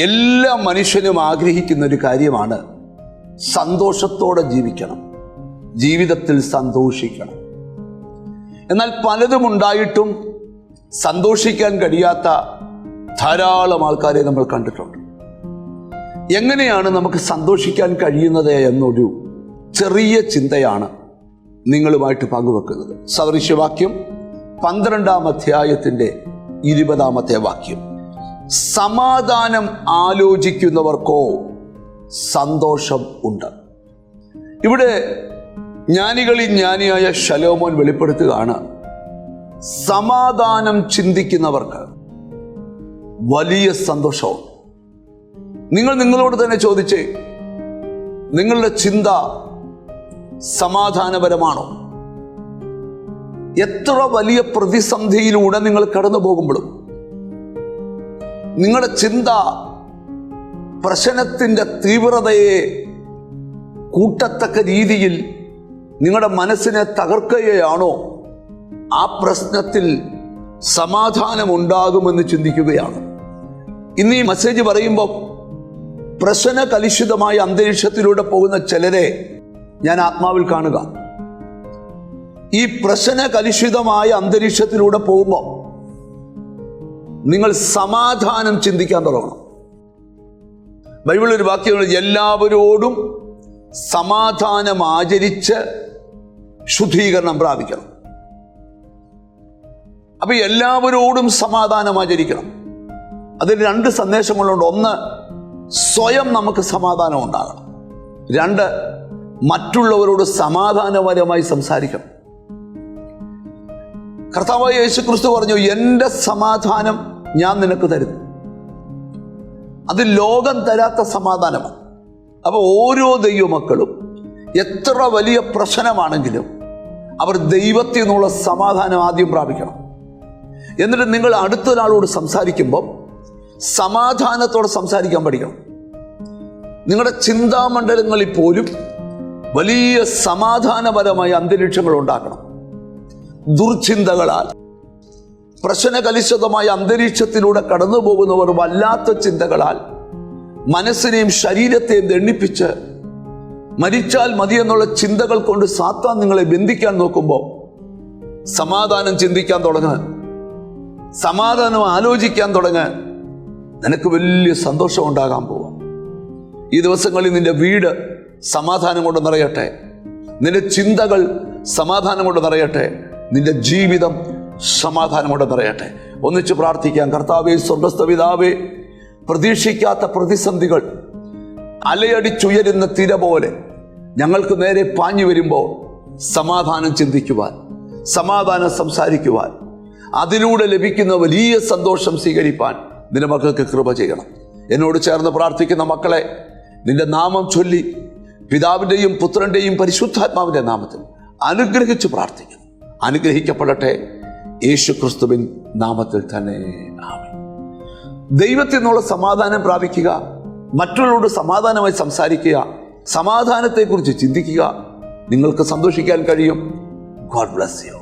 എല്ലാ മനുഷ്യനും ആഗ്രഹിക്കുന്ന ഒരു കാര്യമാണ് സന്തോഷത്തോടെ ജീവിക്കണം, ജീവിതത്തിൽ സന്തോഷിക്കണം. എന്നാൽ പലതും ഉണ്ടായിട്ടും സന്തോഷിക്കാൻ കഴിയാത്ത ധാരാളം ആൾക്കാരെ നമ്മൾ കണ്ടിട്ടുണ്ട്. എങ്ങനെയാണ് നമുക്ക് സന്തോഷിക്കാൻ കഴിയുന്നത് എന്നൊരു ചെറിയ ചിന്തയാണ് നിങ്ങളുമായിട്ട് പങ്കുവെക്കുന്നത്. സദൃശ്യവാക്യം 12-ാം അധ്യായത്തിൻ്റെ 20-ാമത്തെ വാക്യം, സമാധാനം ആലോചിക്കുന്നവർക്കോ സന്തോഷം ഉണ്ട്. ഇവിടെ ജ്ഞാനികളിൽ ജ്ഞാനിയായ ശലോമോൻ വെളിപ്പെടുത്തുകയാണ്, സമാധാനം ചിന്തിക്കുന്നവർക്ക് വലിയ സന്തോഷവും. നിങ്ങൾ നിങ്ങളോട് തന്നെ ചോദിച്ചേ, നിങ്ങളുടെ ചിന്ത സമാധാനപരമാണോ? എത്ര വലിയ പ്രതിസന്ധിയിലൂടെ നിങ്ങൾ കടന്നു പോകുമ്പോഴും നിങ്ങളുടെ ചിന്ത പ്രശ്നത്തിൻ്റെ തീവ്രതയെ കൂട്ടത്തക്ക രീതിയിൽ നിങ്ങളുടെ മനസ്സിനെ തകർക്കുകയാണോ? ആ പ്രശ്നത്തിൽ സമാധാനമുണ്ടാകുമെന്ന് ചിന്തിക്കുകയാണ്. ഇന്ന് ഈ മെസ്സേജ് പറയുമ്പോൾ പ്രശ്ന കലുഷിതമായ അന്തരീക്ഷത്തിലൂടെ പോകുന്ന ചിലരെ ഞാൻ ആത്മാവിൽ കാണുക. ഈ പ്രശ്ന കലുഷിതമായ അന്തരീക്ഷത്തിലൂടെ പോകുമ്പോൾ നിങ്ങൾ സമാധാനം ചിന്തിക്കാൻ തുടങ്ങണം. ബൈബിളിൽ ഒരു വാക്യമുണ്ട്, എല്ലാവരോടും സമാധാനം ആചരിച്ച് ശുദ്ധീകരണം പ്രാപിക്കണം. അപ്പൊ എല്ലാവരോടും സമാധാനം ആചരിക്കണം. അതിൽ 2 സന്ദേശങ്ങളുണ്ട്. ഒന്ന്, സ്വയം നമുക്ക് സമാധാനം ഉണ്ടാകണം. 2, മറ്റുള്ളവരോട് സമാധാനപരമായി സംസാരിക്കണം. കർത്താവായ യേശുക്രിസ്തു പറഞ്ഞു, എൻ്റെ സമാധാനം ഞാൻ നിനക്ക് തരുന്നു. അത് ലോകം തരാത്ത സമാധാനമാണ്. അപ്പോൾ ഓരോ ദൈവമക്കളും എത്ര വലിയ പ്രശ്നമാണെങ്കിലും അവർ ദൈവത്തിൽ നിന്നുള്ള സമാധാനം ആദ്യം പ്രാപിക്കണം. എന്നിട്ട് നിങ്ങൾ അടുത്തൊരാളോട് സംസാരിക്കുമ്പോൾ സമാധാനത്തോടെ സംസാരിക്കാൻ പഠിക്കണം. നിങ്ങളുടെ ചിന്താമണ്ഡലങ്ങളിൽ പോലും വലിയ സമാധാനപരമായ അന്തരീക്ഷങ്ങൾ ഉണ്ടാക്കണം. ദുർചിന്തകളാൽ പ്രശ്നകലുഷിതമായ അന്തരീക്ഷത്തിലൂടെ കടന്നു പോകുന്നവർ വല്ലാത്ത ചിന്തകളാൽ മനസ്സിനെയും ശരീരത്തെയും ദണ്ഡിപ്പിച്ച് മരിച്ചാൽ മതി എന്നുള്ള ചിന്തകൾ കൊണ്ട് സാത്താൻ നിങ്ങളെ ബന്ധിക്കാൻ നോക്കുമ്പോൾ സമാധാനം ചിന്തിക്കാൻ തുടങ്ങുക, സമാധാനം ആലോചിക്കാൻ തുടങ്ങുക, നിനക്ക് വലിയ സന്തോഷം ഉണ്ടാകാൻ പോവാം. ഈ ദിവസങ്ങളിൽ നിന്റെ വീട് സമാധാനം കൊണ്ട് നിറയട്ടെ, നിന്റെ ചിന്തകൾ സമാധാനം കൊണ്ട് നിറയട്ടെ, നിന്റെ ജീവിതം സമാധാനം കൊണ്ട് നിറയട്ടെ. ഒന്നിച്ച് പ്രാർത്ഥിക്കാം. കർത്താവേ, സ്വർഗ്ഗസ്ഥ പിതാവേ, പ്രതീക്ഷിക്കാത്ത പ്രതിസന്ധികൾ അലയടിച്ചുയരുന്ന തിര പോലെ ഞങ്ങൾക്ക് നേരെ പാഞ്ഞു വരുമ്പോൾ സമാധാനം ചിന്തിക്കുവാൻ, സമാധാനം സംസാരിക്കുവാൻ, അതിലൂടെ ലഭിക്കുന്ന വലിയ സന്തോഷം സ്വീകരിപ്പാൻ നിന്റെ മക്കൾക്ക് കൃപ ചെയ്യണം. എന്നോട് ചേർന്ന് പ്രാർത്ഥിക്കുന്ന മക്കളെ നിന്റെ നാമം ചൊല്ലി പിതാവിൻ്റെയും പുത്രൻ്റെയും പരിശുദ്ധാത്മാവിൻ്റെ നാമത്തിൽ അനുഗ്രഹിച്ച് പ്രാർത്ഥിക്കുന്നു. അനുഗ്രഹിക്കപ്പെടട്ടെ യേശുക്രിസ്തുവിൻ നാമത്തിൽ തന്നെ, ആമേൻ. ദൈവത്തിൽ നിന്നുള്ള സമാധാനം പ്രാപിക്കുക, മറ്റുള്ളവരോട് സമാധാനമായി സംസാരിക്കുക, സമാധാനത്തെക്കുറിച്ച് ചിന്തിക്കുക. നിങ്ങൾക്ക് സന്തോഷിക്കാൻ കഴിയും. God bless you.